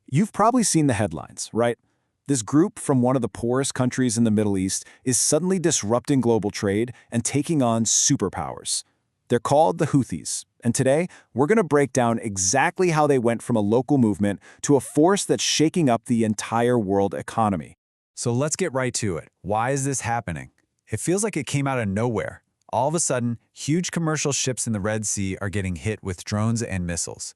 You've probably seen the headlines, right? This group from one of the poorest countries in the Middle East is suddenly disrupting global trade and taking on superpowers. They're called the Houthis, and today we're going to break down exactly how they went from a local movement to a force that's shaking up the entire world economy. So let's get right to it. Why is this happening? It feels like it came out of nowhere. All of a sudden, huge commercial ships in the Red Sea are getting hit with drones and missiles.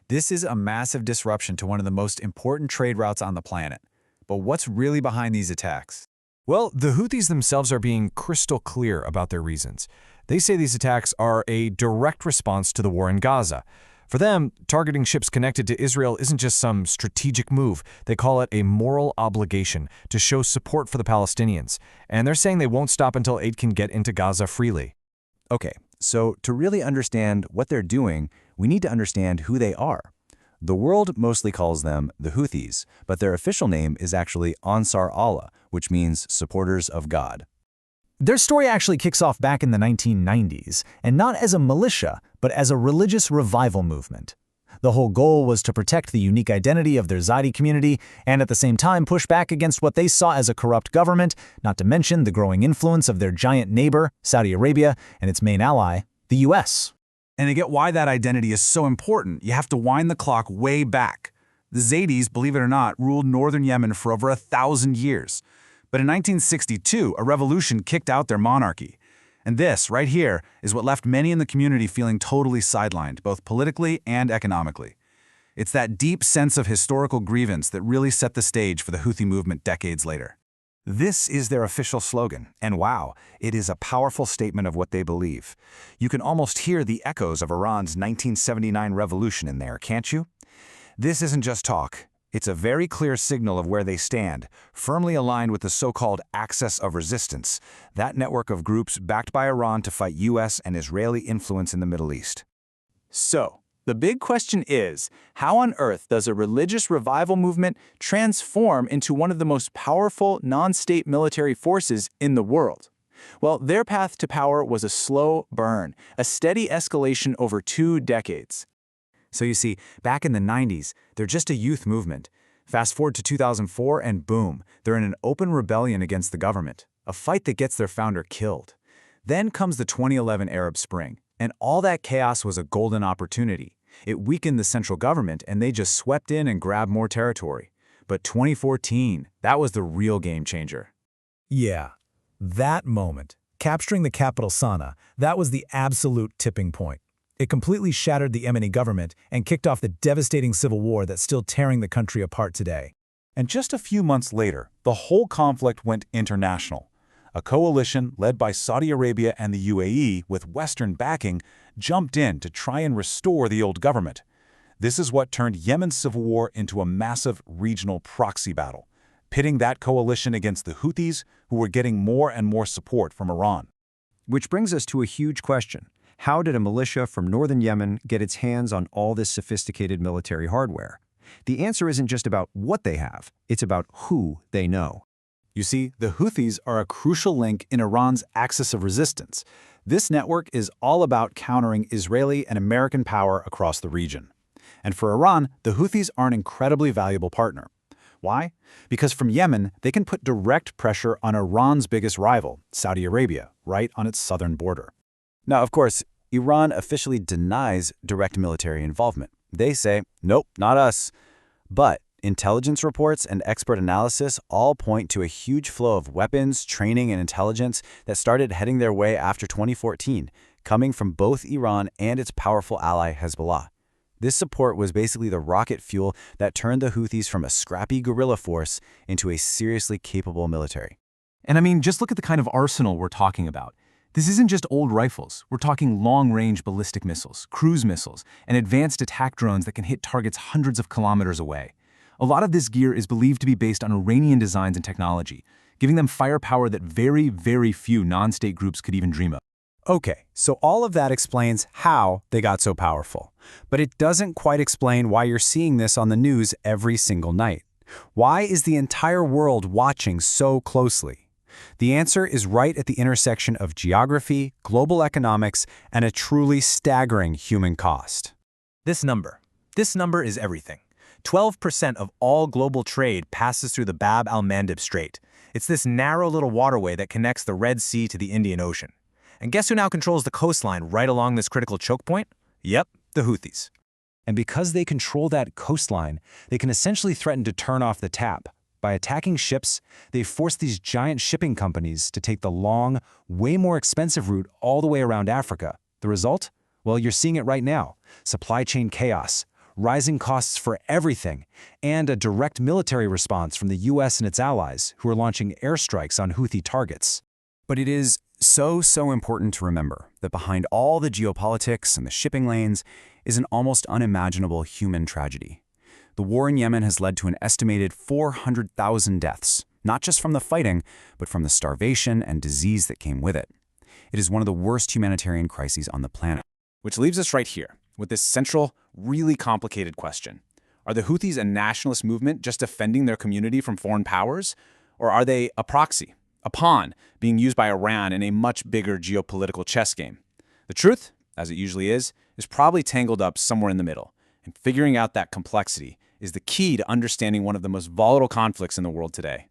This is a massive disruption to one of the most important trade routes on the planet. But what's really behind these attacks? Well, the Houthis themselves are being crystal clear about their reasons. They say these attacks are a direct response to the war in Gaza. For them, targeting ships connected to Israel isn't just some strategic move. They call it a moral obligation to show support for the Palestinians. And they're saying they won't stop until aid can get into Gaza freely. Okay, so to really understand what they're doing, we need to understand who they are. The world mostly calls them the Houthis, but their official name is actually Ansar Allah, which means supporters of God. Their story actually kicks off back in the 1990s, and not as a militia, but as a religious revival movement. The whole goal was to protect the unique identity of their Zaidi community and at the same time push back against what they saw as a corrupt government, not to mention the growing influence of their giant neighbor, Saudi Arabia, and its main ally, the US. And to get why that identity is so important, you have to wind the clock way back. The Zaydis, believe it or not, ruled northern Yemen for over 1,000 years. But in 1962, a revolution kicked out their monarchy. And this, right here, is what left many in the community feeling totally sidelined, both politically and economically. It's that deep sense of historical grievance that really set the stage for the Houthi movement decades later. This is their official slogan, and wow, it is a powerful statement of what they believe. You can almost hear the echoes of Iran's 1979 revolution in there, can't you? This isn't just talk. It's a very clear signal of where they stand, firmly aligned with the so-called Axis of Resistance, that network of groups backed by Iran to fight U.S. and Israeli influence in the Middle East. So, the big question is, how on earth does a religious revival movement transform into one of the most powerful non-state military forces in the world? Well, their path to power was a slow burn, a steady escalation over 2 decades. So you see, back in the 90s, they're just a youth movement. Fast forward to 2004 and boom, they're in an open rebellion against the government, a fight that gets their founder killed. Then comes the 2011 Arab Spring, and all that chaos was a golden opportunity. It weakened the central government and they just swept in and grabbed more territory. But 2014, that was the real game changer. Yeah, that moment, capturing the capital Sana'a, that was the absolute tipping point. It completely shattered the Yemeni government and kicked off the devastating civil war that's still tearing the country apart today. And just a few months later, the whole conflict went international. A coalition led by Saudi Arabia and the UAE with Western backing jumped in to try and restore the old government. This is what turned Yemen's civil war into a massive regional proxy battle, pitting that coalition against the Houthis, who were getting more and more support from Iran. Which brings us to a huge question. How did a militia from northern Yemen get its hands on all this sophisticated military hardware? The answer isn't just about what they have, it's about who they know. You see, the Houthis are a crucial link in Iran's axis of resistance. This network is all about countering Israeli and American power across the region. And for Iran, the Houthis are an incredibly valuable partner. Why? Because from Yemen, they can put direct pressure on Iran's biggest rival, Saudi Arabia, right on its southern border. Now, of course, Iran officially denies direct military involvement. They say, nope, not us. But intelligence reports and expert analysis all point to a huge flow of weapons, training, and intelligence that started heading their way after 2014, coming from both Iran and its powerful ally Hezbollah. This support was basically the rocket fuel that turned the Houthis from a scrappy guerrilla force into a seriously capable military. And I mean, just look at the kind of arsenal we're talking about. This isn't just old rifles. We're talking long-range ballistic missiles, cruise missiles, and advanced attack drones that can hit targets hundreds of kilometers away. A lot of this gear is believed to be based on Iranian designs and technology, giving them firepower that very, very few non-state groups could even dream of. Okay, so all of that explains how they got so powerful. But it doesn't quite explain why you're seeing this on the news every single night. Why is the entire world watching so closely? The answer is right at the intersection of geography, global economics, and a truly staggering human cost. This number is everything. 12% of all global trade passes through the Bab al-Mandeb Strait. It's this narrow little waterway that connects the Red Sea to the Indian Ocean. And guess who now controls the coastline right along this critical choke point? Yep, the Houthis. And because they control that coastline, they can essentially threaten to turn off the tap. By attacking ships, they force these giant shipping companies to take the long, way more expensive route all the way around Africa. The result? Well, you're seeing it right now. Supply chain chaos, rising costs for everything, and a direct military response from the US and its allies, who are launching airstrikes on Houthi targets. But it is so important to remember that behind all the geopolitics and the shipping lanes is an almost unimaginable human tragedy. The war in Yemen has led to an estimated 400,000 deaths, not just from the fighting, but from the starvation and disease that came with it. It is one of the worst humanitarian crises on the planet. Which leaves us right here, with this central, really complicated question. Are the Houthis a nationalist movement just defending their community from foreign powers? Or are they a proxy, a pawn, being used by Iran in a much bigger geopolitical chess game? The truth, as it usually is probably tangled up somewhere in the middle. And figuring out that complexity is the key to understanding one of the most volatile conflicts in the world today.